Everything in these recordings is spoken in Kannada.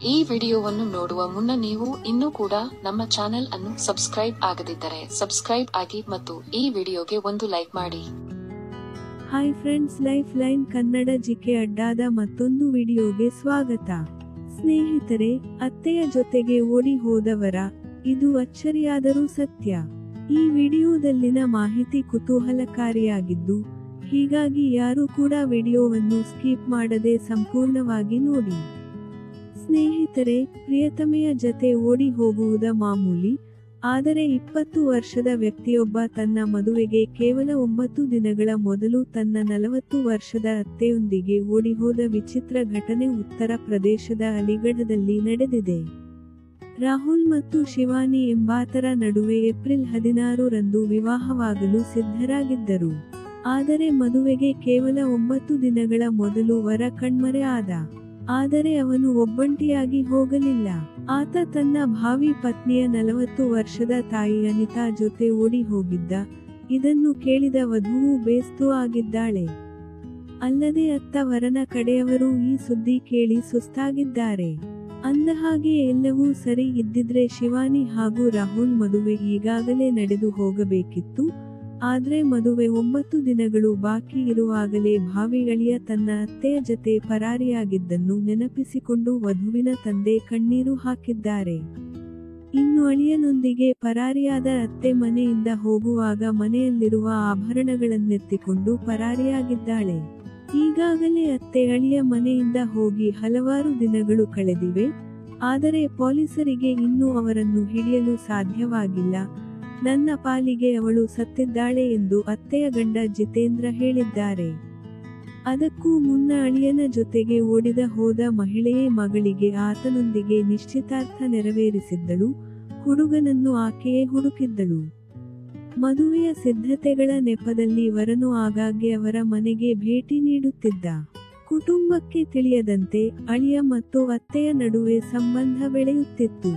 ಈ ವಿಡಿಯೋವನ್ನು ನೋಡುವ ಮುನ್ನ ನೀವು ಇನ್ನೂ ಕೂಡ ನಮ್ಮ ಚಾನೆಲ್ ಅನ್ನು ಸಬ್ಸ್ಕ್ರೈಬ್ ಆಗದಿದ್ದರೆ ಸಬ್ಸ್ಕ್ರೈಬ್ ಆಗಿ ಮತ್ತು ಈ ವಿಡಿಯೋಗೆ ಒಂದು ಲೈಕ್ ಮಾಡಿ. Hi friends, life line Kannada GK ಅಡ್ಡಾದ ಮತ್ತೊಂದು ವಿಡಿಯೋಗೆ ಸ್ವಾಗತ. ಸ್ನೇಹಿತರೆ, ಅತ್ತೆಯ ಜೊತೆಗೆ ಓಡಿ ಹೋದವರ ಇದು ಅಚ್ಚರಿಯಾದರೂ ಸತ್ಯ. ಈ ವಿಡಿಯೋದಲ್ಲಿನ ಮಾಹಿತಿ ಕುತೂಹಲಕಾರಿಯಾಗಿದ್ದು, ಹೀಗಾಗಿ ಯಾರು ಕೂಡ ವಿಡಿಯೋವನ್ನು ಸ್ಕಿಪ್ ಮಾಡದೆ ಸಂಪೂರ್ಣವಾಗಿ ನೋಡಿ. ಸ್ನೇಹಿತರೆ, ಪ್ರಿಯತಮೆಯ ಜತೆ ಓಡಿ ಹೋಗುವುದ ಮಾಮೂಲಿ. ಆದರೆ 20 ವರ್ಷದ ವ್ಯಕ್ತಿಯೊಬ್ಬ ತನ್ನ ಮದುವೆಗೆ ಕೇವಲ 9 ದಿನಗಳ ಮೊದಲು ತನ್ನ 40 ವರ್ಷದ ಅತ್ತೆಯೊಂದಿಗೆ ಓಡಿಹೋದ ವಿಚಿತ್ರ ಘಟನೆ ಉತ್ತರ ಪ್ರದೇಶದ ಅಲಿಗಢದಲ್ಲಿ ನಡೆದಿದೆ. ರಾಹುಲ್ ಮತ್ತು ಶಿವಾನಿ ಎಂಬಾತರ ನಡುವೆ ಏಪ್ರಿಲ್ 16 ರಂದು ವಿವಾಹವಾಗಲು ಸಿದ್ಧರಾಗಿದ್ದರು. ಆದರೆ ಮದುವೆಗೆ ಕೇವಲ 9 ದಿನಗಳ ಮೊದಲು ವರ ಕಣ್ಮರೆ ಆದ. ಆದರೆ ಅವನು ಒಬ್ಬಂಟಿಯಾಗಿ ಹೋಗಲಿಲ್ಲ. ಆತ ತನ್ನ ಭಾವಿ ಪತ್ನಿಯ 40 ವರ್ಷದ ತಾಯಿ ಅನಿತಾ ಜೊತೆ ಓಡಿ ಹೋಗಿದ್ದ. ಇದನ್ನು ಕೇಳಿದ ವಧುವು ಬೇಸ್ತು ಆಗಿದ್ದಾಳೆ. ಅಲ್ಲದೆ ಅತ್ತ ವರನ ಕಡೆಯವರು ಈ ಸುದ್ದಿ ಕೇಳಿ ಸುಸ್ತಾಗಿದ್ದಾರೆ. ಅಂದಹಾಗೆ ಎಲ್ಲವೂ ಸರಿ ಇದ್ದಿದ್ರೆ ಶಿವಾನಿ ಹಾಗೂ ರಾಹುಲ್ ಮದುವೆ ಈಗಾಗಲೇ ನಡೆದು ಹೋಗಬೇಕಿತ್ತು. ಆದ್ರೆ ಮದುವೆ 9 ದಿನಗಳು ಬಾಕಿ ಇರುವಾಗಲೇ ಭಾವಿ ಅಳಿಯ ತನ್ನ ಅತ್ತೆಯ ಜತೆ ಪರಾರಿಯಾಗಿದ್ದನ್ನು ನೆನಪಿಸಿಕೊಂಡು ವಧುವಿನ ತಂದೆ ಕಣ್ಣೀರು ಹಾಕಿದ್ದಾರೆ. ಇನ್ನು ಅಳಿಯನೊಂದಿಗೆ ಪರಾರಿಯಾದ ಅತ್ತೆ ಮನೆಯಿಂದ ಹೋಗುವಾಗ ಮನೆಯಲ್ಲಿರುವ ಆಭರಣಗಳನ್ನೆತ್ತಿಕೊಂಡು ಪರಾರಿಯಾಗಿದ್ದಾಳೆ. ಈಗಾಗಲೇ ಅತ್ತೆ ಅಳಿಯ ಮನೆಯಿಂದ ಹೋಗಿ ಹಲವಾರು ದಿನಗಳು ಕಳೆದಿವೆ. ಆದರೆ ಪೊಲೀಸರಿಗೆ ಇನ್ನೂ ಅವರನ್ನು ಹಿಡಿಯಲು ಸಾಧ್ಯವಾಗಿಲ್ಲ. ನನ್ನ ಪಾಲಿಗೆ ಅವಳು ಸತ್ತಿದ್ದಾಳೆ ಎಂದು ಅತ್ತೆಯ ಗಂಡ ಜಿತೇಂದ್ರ ಹೇಳಿದ್ದಾರೆ. ಅದಕ್ಕೂ ಮುನ್ನ ಅಳಿಯನ ಜೊತೆಗೆ ಓಡಿದ ಹೋದ ಮಹಿಳೆಯೇ ಮಗಳಿಗೆ ಆತನೊಂದಿಗೆ ನಿಶ್ಚಿತಾರ್ಥ ನೆರವೇರಿಸಿದ್ದಳು. ಹುಡುಗನನ್ನು ಆಕೆಯೇ ಹುಡುಕಿದ್ದಳು. ಮದುವೆಯ ಸಿದ್ಧತೆಗಳ ನೆಪದಲ್ಲಿ ವರನು ಆಗಾಗ್ಗೆ ಅವರ ಮನೆಗೆ ಭೇಟಿ ನೀಡುತ್ತಿದ್ದ. ಕುಟುಂಬಕ್ಕೆ ತಿಳಿಯದಂತೆ ಅಳಿಯ ಮತ್ತು ಅತ್ತೆಯ ನಡುವೆ ಸಂಬಂಧ ಬೆಳೆಯುತ್ತಿತ್ತು.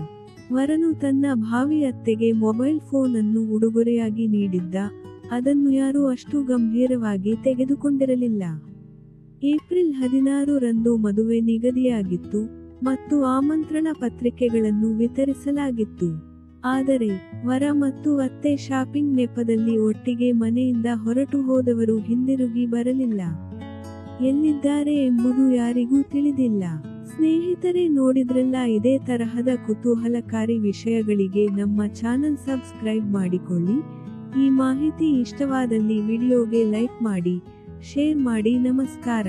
ವರನು ತನ್ನ ಭಾವಿ ಅತ್ತೆಗೆ ಮೊಬೈಲ್ ಫೋನ್ ಅನ್ನು ಉಡುಗೊರೆಯಾಗಿ ನೀಡಿದ್ದ. ಅದನ್ನು ಯಾರೂ ಅಷ್ಟು ಗಂಭೀರವಾಗಿ ತೆಗೆದುಕೊಂಡಿರಲಿಲ್ಲ. ಏಪ್ರಿಲ್ 16 ರಂದು ಮದುವೆ ನಿಗದಿಯಾಗಿತ್ತು ಮತ್ತು ಆಮಂತ್ರಣ ಪತ್ರಿಕೆಗಳನ್ನು ವಿತರಿಸಲಾಗಿತ್ತು. ಆದರೆ ವರ ಮತ್ತು ಅತ್ತೆ ಶಾಪಿಂಗ್ ನೆಪದಲ್ಲಿ ಒಟ್ಟಿಗೆ ಮನೆಯಿಂದ ಹೊರಟು ಹೋದವರು ಹಿಂದಿರುಗಿ ಬರಲಿಲ್ಲ. ಎಲ್ಲಿದ್ದಾರೆ ಎಂಬುದು ಯಾರಿಗೂ ತಿಳಿದಿಲ್ಲ. ಸ್ನೇಹಿತರೆ, ನೋಡಿದ್ರಲ್ಲ, ಇದೇ ತರಹದ ಕುತೂಹಲಕಾರಿ ವಿಷಯಗಳಿಗೆ ನಮ್ಮ ಚಾನಲ್ ಸಬ್ಸ್ಕ್ರೈಬ್ ಮಾಡಿಕೊಳ್ಳಿ. ಈ ಮಾಹಿತಿ ಇಷ್ಟವಾದಲ್ಲಿ ವಿಡಿಯೋಗೆ ಲೈಕ್ ಮಾಡಿ, ಶೇರ್ ಮಾಡಿ. ನಮಸ್ಕಾರ.